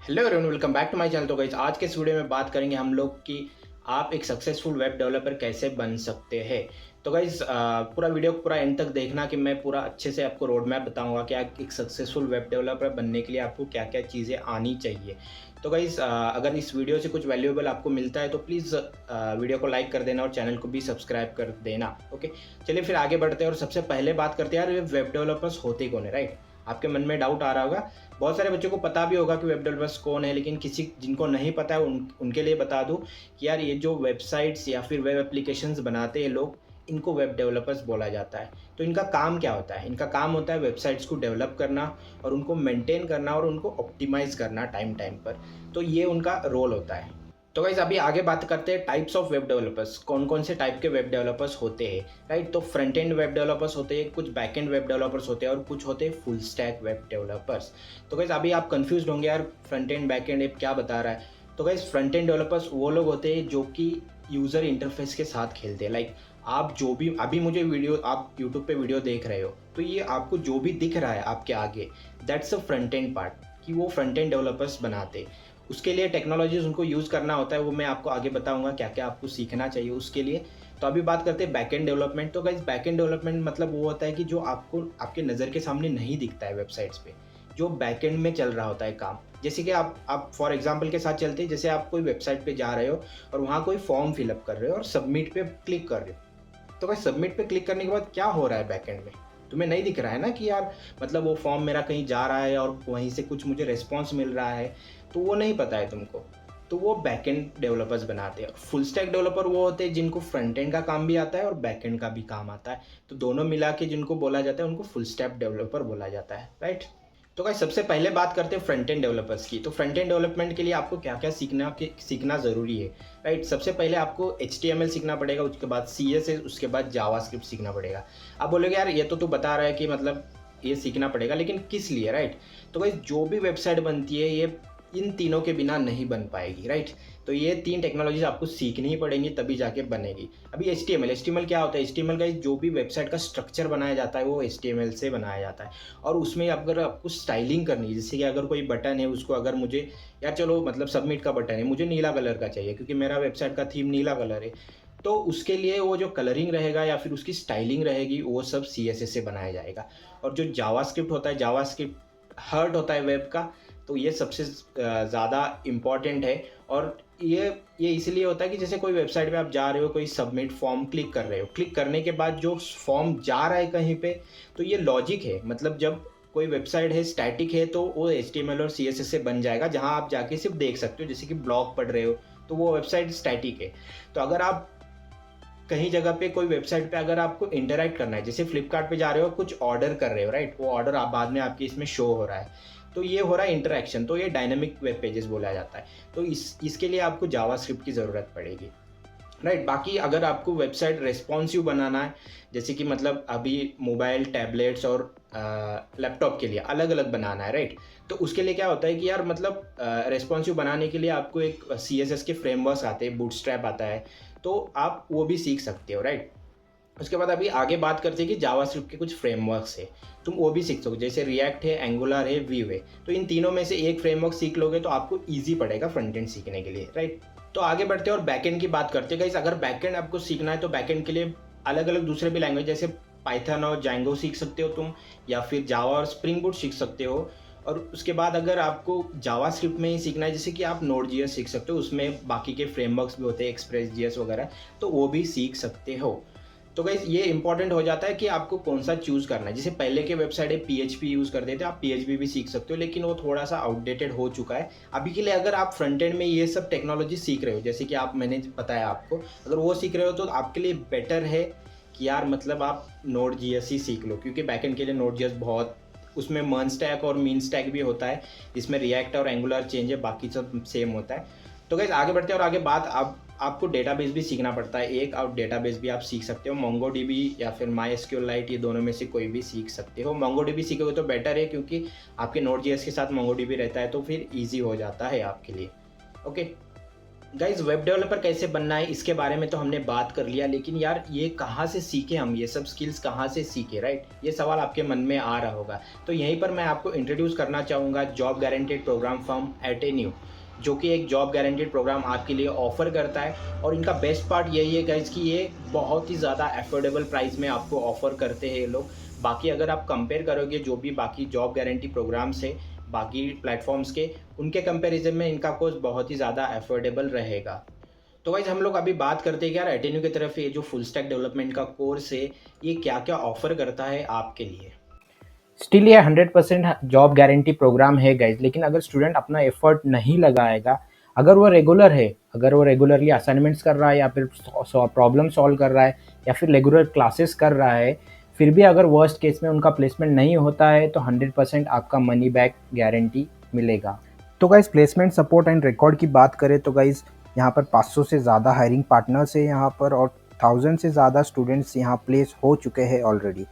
Hello everyone, welcome back to my channel. तो guys, आज के इस वीडियो में बात करेंगे हम लोग कि आप एक सक्सेसफुल वेब डेवलपर कैसे बन सकते हैं। तो गाइस, पूरा वीडियो पूरा एंड तक देखना कि मैं पूरा अच्छे से आपको रोड मैप बताऊंगा कि आप एक सक्सेसफुल वेब डेवलपर बनने के लिए आपको क्या क्या चीज़ें आनी चाहिए। तो गाइस, अगर इस वीडियो से कुछ वैल्यूएबल आपको मिलता है तो प्लीज़ वीडियो को लाइक कर देना और चैनल को भी सब्सक्राइब कर देना। ओके, चलिए फिर आगे बढ़ते हैं और सबसे पहले बात करते हैं यार, ये वेब डेवलपर्स होते कौन है, राइट। आपके मन में डाउट आ रहा होगा, बहुत सारे बच्चों को पता भी होगा कि वेब डेवलपर्स कौन है, लेकिन किसी जिनको नहीं पता है उनके लिए बता दूं कि यार, ये जो वेबसाइट्स या फिर वेब एप्लीकेशंस बनाते हैं लोग, इनको वेब डेवलपर्स बोला जाता है। तो इनका काम क्या होता है? इनका काम होता है वेबसाइट्स को डेवलप करना और उनको मेंटेन करना और उनको ऑप्टिमाइज़ करना टाइम टाइम पर। तो ये उनका रोल होता है। तो गाइस, अभी आगे बात करते हैं टाइप्स ऑफ वेब डेवलपर्स, कौन कौन से टाइप के वेब डेवलपर्स होते हैं, राइट। तो फ्रंट एंड वेब डेवलपर्स होते हैं, कुछ बैक एंड वेब डेवलपर्स होते हैं और कुछ होते हैं फुल स्टैक वेब डेवलपर्स। तो गाइस, अभी आप कंफ्यूज होंगे यार, फ्रंट एंड बैक एंड क्या बता रहा है। तो गाइस, फ्रंट एंड डेवलपर्स वो लोग होते हैं जो कि यूज़र इंटरफेस के साथ खेलते हैं। लाइक, आप जो भी अभी मुझे वीडियो, आप यूट्यूब पे वीडियो देख रहे हो, तो ये आपको जो भी दिख रहा है आपके आगे, that's a front end part, कि वो फ्रंट एंड डेवलपर्स बनाते हैं। उसके लिए टेक्नोलॉजीज़ उनको यूज़ करना होता है, वो मैं आपको आगे बताऊंगा क्या क्या आपको सीखना चाहिए उसके लिए। तो अभी बात करते हैं बैक एंड डेवलपमेंट। तो गाइस, बैक एंड डेवलपमेंट मतलब वो होता है कि जो आपको आपके नज़र के सामने नहीं दिखता है वेबसाइट्स पे, जो बैक एंड में चल रहा होता है काम। जैसे कि आप फॉर एग्जांपल के साथ चलते हैं, जैसे आप कोई वेबसाइट पे जा रहे हो और वहाँ कोई फॉर्म फिलअप कर रहे हो और सबमिट पे क्लिक कर रहे हो। तो भाई, सबमिट पे क्लिक करने के बाद क्या हो रहा है बैक एंड में? तुम्हें नहीं दिख रहा है ना कि यार, मतलब वो फॉर्म मेरा कहीं जा रहा है और वहीं से कुछ मुझे रिस्पॉन्स मिल रहा है, तो वो नहीं पता है तुमको। तो वो बैक एंड डेवलपर्स बनाते हैं। फुल स्टैक डेवलपर वो होते हैं जिनको फ्रंट एंड का काम भी आता है और बैक एंड का भी काम आता है। तो दोनों मिला के जिनको बोला जाता है उनको फुल स्टैक डेवलपर बोला जाता है, राइट। तो गाइस, सबसे पहले बात करते हैं फ्रंट एंड डेवलपर्स की। तो फ्रंट एंड डेवलपमेंट के लिए आपको क्या क्या सीखना ज़रूरी है, राइट। सबसे पहले आपको HTML सीखना पड़ेगा, उसके बाद CSS, उसके बाद जावास्क्रिप्ट सीखना पड़ेगा। आप बोलोगे यार, ये तो तू बता रहा है कि मतलब ये सीखना पड़ेगा, लेकिन किस लिए, राइट। तो गाइस, जो भी वेबसाइट बनती है ये इन तीनों के बिना नहीं बन पाएगी, राइट। तो ये तीन टेक्नोलॉजीज आपको सीखनी ही पड़ेंगी, तभी जाके बनेगी। अभी HTML क्या होता है? HTML का जो भी वेबसाइट का स्ट्रक्चर बनाया जाता है वो HTML से बनाया जाता है। और उसमें अगर आपको स्टाइलिंग करनी है, जैसे कि अगर कोई बटन है उसको, अगर मुझे यार चलो मतलब सबमिट का बटन है, मुझे नीला कलर का चाहिए क्योंकि मेरा वेबसाइट का थीम नीला कलर है। तो उसके लिए वो जो कलरिंग रहेगा या फिर उसकी स्टाइलिंग रहेगी, वो सब CSS से बनाया जाएगा। और जो जावास्क्रिप्ट होता है, जावास्क्रिप्ट हार्ट होता है वेब का, तो ये सबसे ज़्यादा इम्पॉर्टेंट है। और ये इसलिए होता है कि जैसे कोई वेबसाइट पे आप जा रहे हो, कोई सबमिट फॉर्म क्लिक कर रहे हो, क्लिक करने के बाद जो फॉर्म जा रहा है कहीं पे, तो ये लॉजिक है। मतलब जब कोई वेबसाइट है स्टैटिक है तो वो HTML और CSS से बन जाएगा, जहाँ आप जाके सिर्फ देख सकते हो, जैसे कि ब्लॉग पढ़ रहे हो, तो वो वेबसाइट स्टैटिक है। तो अगर आप कहीं जगह पे कोई वेबसाइट पे अगर आपको इंटरैक्ट करना है, जैसे फ्लिपकार्ट पे जा रहे हो, कुछ ऑर्डर कर रहे हो, राइट, वो ऑर्डर आप बाद में आपके इसमें शो हो रहा है, तो ये हो रहा है इंटरैक्शन। तो ये डायनेमिक वेब पेजेस बोला जाता है। तो इसके लिए आपको जावास्क्रिप्ट की ज़रूरत पड़ेगी, राइट। बाकी अगर आपको वेबसाइट रेस्पॉन्सिव बनाना है, जैसे कि मतलब अभी मोबाइल, टैबलेट्स और लैपटॉप के लिए अलग अलग बनाना है, राइट। तो उसके लिए क्या होता है कि यार, मतलब रेस्पॉन्सिव बनाने के लिए आपको एक CSS के फ्रेमवर्क्स आते हैं, बूटस्ट्रैप आता है, तो आप वो भी सीख सकते हो, राइट। उसके बाद अभी आगे बात करते हैं कि जावास्क्रिप्ट के कुछ फ्रेमवर्क्स है, तुम वो भी सीख सकते हो, जैसे रिएक्ट है, एंगुलर है, व्यू है। तो इन तीनों में से एक फ्रेमवर्क सीख लोगे तो आपको ईजी पड़ेगा फ्रंट एंड सीखने के लिए, राइट। तो आगे बढ़ते हैं और बैकएंड की बात करते हैं। गाइस, अगर बैकएंड आपको सीखना है तो बैकएंड के लिए अलग अलग दूसरे भी लैंग्वेज, जैसे पाइथन और जैंगो सीख सकते हो तुम, या फिर जावा और स्प्रिंग बूट सीख सकते हो। और उसके बाद अगर आपको जावास्क्रिप्ट में ही सीखना है, जैसे कि आप Node.js सीख सकते हो, उसमें बाकी के फ्रेमवर्क्स भी होते हैं, Express.js वगैरह, तो वो भी सीख सकते हो। तो गाइस, ये इंपॉर्टेंट हो जाता है कि आपको कौन सा चूज़ करना है। जैसे पहले के वेबसाइट है PHP यूज़ करते थे, आप PHP भी सीख सकते हो, लेकिन वो थोड़ा सा आउटडेटेड हो चुका है अभी के लिए। अगर आप फ्रंट एंड में ये सब टेक्नोलॉजी सीख रहे हो, जैसे कि आप, मैंने बताया आपको, अगर वो सीख रहे हो तो आपके लिए बेटर है कि यार, मतलब आप Node.js ही सीख लो, क्योंकि बैकएंड के लिए Node.js बहुत, उसमें मर्न स्टैक और मीन स्टैक भी होता है, इसमें रिएक्ट और एंगुलर चेंज है, बाकी सब सेम होता है। तो गाइस, आगे बढ़ते हैं और आगे बात, आपको डेटाबेस भी सीखना पड़ता है। एक आप डेटाबेस भी आप सीख सकते हो, MongoDB या फिर MySQLite, ये दोनों में से कोई भी सीख सकते हो। MongoDB सीखोगे तो बेटर है, क्योंकि आपके Node.js के साथ MongoDB रहता है, तो फिर ईजी हो जाता है आपके लिए, ओके। गाइज वेब डेवलपर कैसे बनना है इसके बारे में तो हमने बात कर लिया, लेकिन यार ये कहाँ से सीखे, हम ये सब स्किल्स कहाँ से सीखे, राइट? ये सवाल आपके मन में आ रहा होगा। तो यहीं पर मैं आपको इंट्रोड्यूस करना चाहूँगा जॉब गारंटेड प्रोग्राम फ्रॉम एटेन्यू, जो कि एक जॉब गारंटेड प्रोग्राम आपके लिए ऑफर करता है। और इनका बेस्ट पार्ट यही है गाइज कि ये बहुत ही ज़्यादा अफोर्डेबल प्राइस में आपको ऑफर करते हैं ये लोग। बाकी अगर आप कंपेयर करोगे जो भी बाकी जॉब गारंटी प्रोग्राम्स है बाकी प्लेटफॉर्म्स के, उनके कंपैरिजन में इनका कोर्स बहुत ही ज़्यादा अफोर्डेबल रहेगा। तो गाइज हम लोग अभी बात करते हैं कि यार एटेन्यू की तरफ ये जो फुल स्टैक डेवलपमेंट का कोर्स है ये क्या क्या ऑफर करता है आपके लिए। स्टिल ये 100% जॉब गारंटी प्रोग्राम है गाइज, लेकिन अगर स्टूडेंट अपना एफर्ट नहीं लगाएगा, अगर वो रेगुलर है, अगर वो रेगुलरली असाइनमेंट्स कर रहा है या फिर प्रॉब्लम सॉल्व कर रहा है या फिर रेगुलर क्लासेस कर रहा है, फिर भी अगर वर्स्ट केस में उनका प्लेसमेंट नहीं होता है तो 100% आपका मनी बैक गारंटी मिलेगा। तो guys placement support and record की बात करें तो गाइज यहाँ पर 500 से ज़्यादा हायरिंग पार्टनर्स है यहाँ पर, और 1000 से ज़्यादा स्टूडेंट्स यहाँ प्लेस हो चुके हैं ऑलरेडी।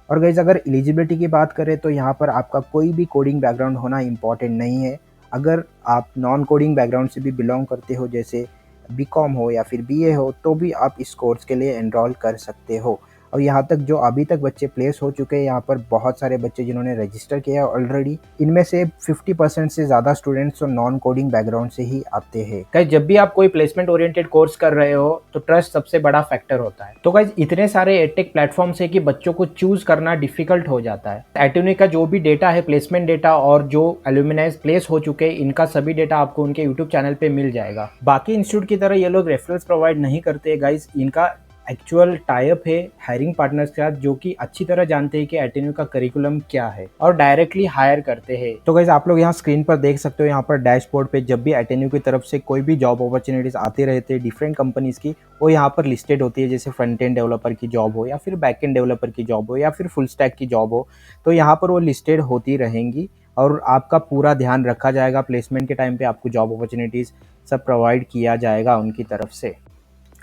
और गाइज अगर एलिजिबिलिटी की बात करें तो यहाँ पर आपका कोई भी कोडिंग बैकग्राउंड होना इम्पॉर्टेंट नहीं है। अगर आप नॉन कोडिंग बैकग्राउंड से भी बिलोंग करते हो, जैसे बीकॉम हो या फिर बीए हो, तो भी आप इस कोर्स के लिए एनरोल कर सकते हो। और यहाँ तक जो अभी तक बच्चे प्लेस हो चुके हैं, यहाँ पर बहुत सारे बच्चे जिन्होंने रजिस्टर किया है ऑलरेडी, इनमें से 50% से ज़्यादा स्टूडेंट्स तो नॉन कोडिंग बैकग्राउंड से ही आते हैं। गाइस जब भी आप कोई प्लेसमेंट ओरिएंटेड कोर्स कर रहे हो तो ट्रस्ट सबसे बड़ा फैक्टर होता है। तो गाइस इतने सारे एडटेक प्लेटफॉर्म्स है कि बच्चों को चूज करना डिफिकल्ट हो जाता है। एटेन्यू का जो भी डेटा है, प्लेसमेंट डेटा और जो एल्यूमिनाइज प्लेस हो चुके हैं, इनका सभी डेटा आपको उनके यूट्यूब चैनल पे मिल जाएगा। बाकी इंस्टीट्यूट की तरह ये लोग रेफरल्स प्रोवाइड नहीं करते गाइस, इनका एक्चुअल टाइप है हायरिंग पार्टनर्स के साथ, जो कि अच्छी तरह जानते हैं कि एटेन्यू का करिकुलम क्या है और डायरेक्टली हायर करते हैं। तो गाइस आप लोग यहाँ स्क्रीन पर देख सकते हो, यहाँ पर डैशबोर्ड पे जब भी एटेन्यू की तरफ से कोई भी जॉब अपॉर्चुनिटीज आती रहती है डिफरेंट कंपनीज की, वो यहाँ पर लिस्टेड होती है। जैसे फ्रंट एंड डेवलपर की जॉब हो या फिर बैक एंड डेवलपर की जॉब हो या फिर फुल स्टैक की जॉब हो, तो यहाँ पर वो लिस्टेड होती रहेंगी और आपका पूरा ध्यान रखा जाएगा। प्लेसमेंट के टाइम पे आपको जॉब अपॉर्चुनिटीज सब प्रोवाइड किया जाएगा उनकी तरफ से।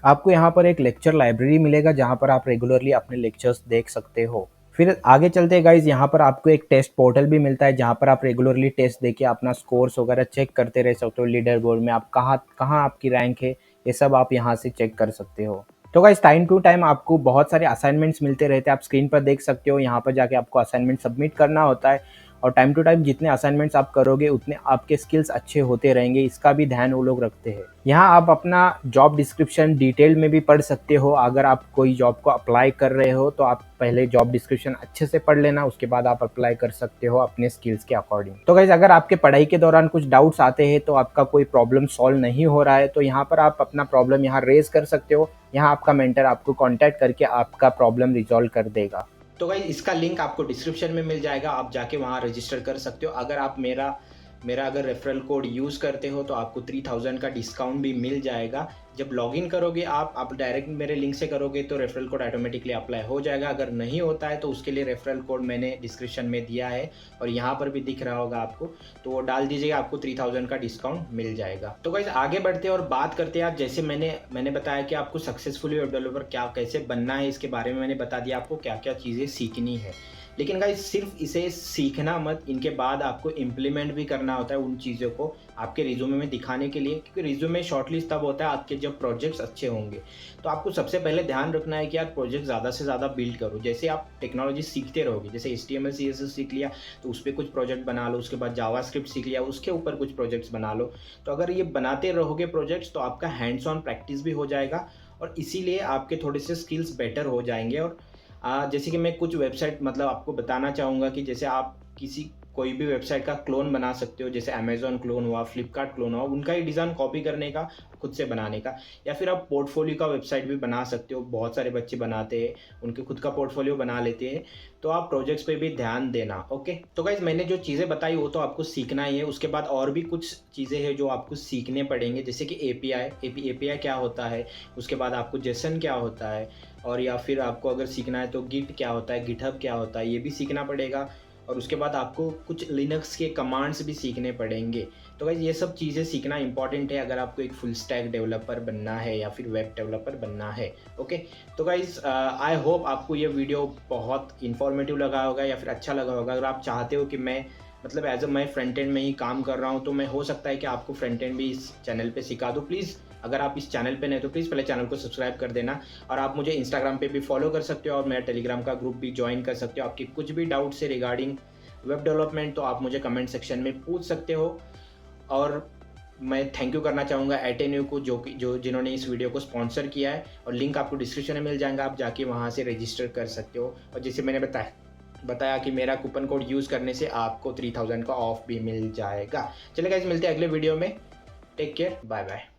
आपको यहाँ पर एक लेक्चर लाइब्रेरी मिलेगा जहाँ पर आप रेगुलरली अपने लेक्चर्स देख सकते हो। फिर आगे चलते हैं गाइज, यहाँ पर आपको एक टेस्ट पोर्टल भी मिलता है जहाँ पर आप रेगुलरली टेस्ट देके अपना स्कोर्स वगैरह चेक करते रह सकते हो। लीडर बोर्ड में आप कहाँ आपकी रैंक है, ये सब आप यहाँ से चेक कर सकते हो। तो गाइज टाइम टू टाइम आपको बहुत सारे असाइनमेंट्स मिलते रहते हैं, आप स्क्रीन पर देख सकते हो। यहाँ पर जाके आपको असाइनमेंट सबमिट करना होता है और टाइम टू टाइम जितने असाइनमेंट्स आप करोगे उतने आपके स्किल्स अच्छे होते रहेंगे, इसका भी ध्यान वो लोग रखते हैं। यहाँ आप अपना जॉब डिस्क्रिप्शन डिटेल में भी पढ़ सकते हो। अगर आप कोई जॉब को अप्लाई कर रहे हो तो आप पहले जॉब डिस्क्रिप्शन अच्छे से पढ़ लेना, उसके बाद आप अप्लाई कर सकते हो अपने स्किल्स के अकॉर्डिंग। तो गाइस अगर आपके पढ़ाई के दौरान कुछ डाउट्स आते हैं, तो आपका कोई प्रॉब्लम सॉल्व नहीं हो रहा है, तो यहाँ पर आप अपना प्रॉब्लम यहाँ रेज कर सकते हो। यहाँ आपका मेंटर आपको कॉन्टैक्ट करके आपका प्रॉब्लम रिजॉल्व कर देगा। तो गाइस इसका लिंक आपको डिस्क्रिप्शन में मिल जाएगा, आप जाके वहाँ रजिस्टर कर सकते हो। अगर आप मेरा अगर रेफरल कोड यूज़ करते हो तो आपको 3000 का डिस्काउंट भी मिल जाएगा। जब लॉगिन करोगे आप डायरेक्ट मेरे लिंक से करोगे तो रेफरल कोड ऑटोमेटिकली अप्लाई हो जाएगा। अगर नहीं होता है तो उसके लिए रेफरल कोड मैंने डिस्क्रिप्शन में दिया है और यहाँ पर भी दिख रहा होगा आपको, तो वो डाल दीजिएगा, आपको 3000 का डिस्काउंट मिल जाएगा। तो गाइस आगे बढ़ते हैं और बात करते हैं। आज जैसे मैंने बताया कि आपको सक्सेसफुली वेब डेवलपर कैसे बनना है, इसके बारे में मैंने बता दिया आपको क्या क्या चीज़ें सीखनी है। लेकिन गाइस सिर्फ इसे सीखना मत, इनके बाद आपको इम्प्लीमेंट भी करना होता है उन चीज़ों को आपके रिज्यूमे में दिखाने के लिए, क्योंकि रिज्यूमे शॉर्टलिस्ट तब होता है आपके जब प्रोजेक्ट्स अच्छे होंगे। तो आपको सबसे पहले ध्यान रखना है कि यार प्रोजेक्ट ज़्यादा से ज़्यादा बिल्ड करो। जैसे आप टेक्नोलॉजी सीखते रहोगे, जैसे HTML CSS सीख लिया तो उस पर कुछ प्रोजेक्ट बना लो, उसके बाद जावास्क्रिप्ट सीख लिया उसके ऊपर कुछ प्रोजेक्ट्स बना लो। तो अगर ये बनाते रहोगे प्रोजेक्ट्स तो आपका हैंड्स ऑन प्रैक्टिस भी हो जाएगा और इसीलिए आपके थोड़े से स्किल्स बेटर हो जाएंगे। और जैसे कि मैं कुछ वेबसाइट मतलब आपको बताना चाहूँगा कि जैसे आप कोई भी वेबसाइट का क्लोन बना सकते हो, जैसे अमेजोन क्लोन हुआ, फ्लिपकार्ट क्लोन हुआ, उनका ही डिज़ाइन कॉपी करने का, खुद से बनाने का। या फिर आप पोर्टफोलियो का वेबसाइट भी बना सकते हो, बहुत सारे बच्चे बनाते हैं, उनके खुद का पोर्टफोलियो बना लेते हैं। तो आप प्रोजेक्ट्स पे भी ध्यान देना। ओके, तो गाइज मैंने जो चीज़ें बताई वो तो आपको सीखना ही है। उसके बाद और भी कुछ चीज़ें हैं जो आपको सीखने पड़ेंगे, जैसे कि एपीआई क्या होता है, उसके बाद आपको जेसन क्या होता है, और या फिर आपको अगर सीखना है तो गिट क्या होता है, गिटहब क्या होता है, ये भी सीखना पड़ेगा। और उसके बाद आपको कुछ लिनक्स के कमांड्स भी सीखने पड़ेंगे। तो गाइस ये सब चीज़ें सीखना इंपॉर्टेंट है अगर आपको एक फुल स्टैक डेवलपर बनना है या फिर वेब डेवलपर बनना है। ओके, तो गाइस आई होप आपको ये वीडियो बहुत इन्फॉर्मेटिव लगा होगा या फिर अच्छा लगा होगा। अगर आप चाहते हो कि मैं मतलब एज अ मैं फ्रंट एंड में ही काम कर रहा हूँ, तो मैं हो सकता है कि आपको फ्रंट एंड भी इस चैनल पे सिखा दूँ। प्लीज़ अगर आप इस चैनल पे नए तो प्लीज़ पहले चैनल को सब्सक्राइब कर देना, और आप मुझे इंस्टाग्राम पे भी फॉलो कर सकते हो और मेरा टेलीग्राम का ग्रुप भी ज्वाइन कर सकते हो। आपकी कुछ भी डाउट्स है रिगार्डिंग वेब डेवलपमेंट तो आप मुझे कमेंट सेक्शन में पूछ सकते हो। और मैं थैंक यू करना चाहूँगा एटेन्यू को, जो जिन्होंने इस वीडियो को स्पॉन्सर किया है, और लिंक आपको डिस्क्रिप्शन में मिल जाएगा, आप जाके वहाँ से रजिस्टर कर सकते हो। और जैसे मैंने बताया कि मेरा कूपन कोड यूज़ करने से आपको 3000 का ऑफ भी मिल जाएगा। चलिए गाइस, मिलते हैं अगले वीडियो में। Take care, bye bye.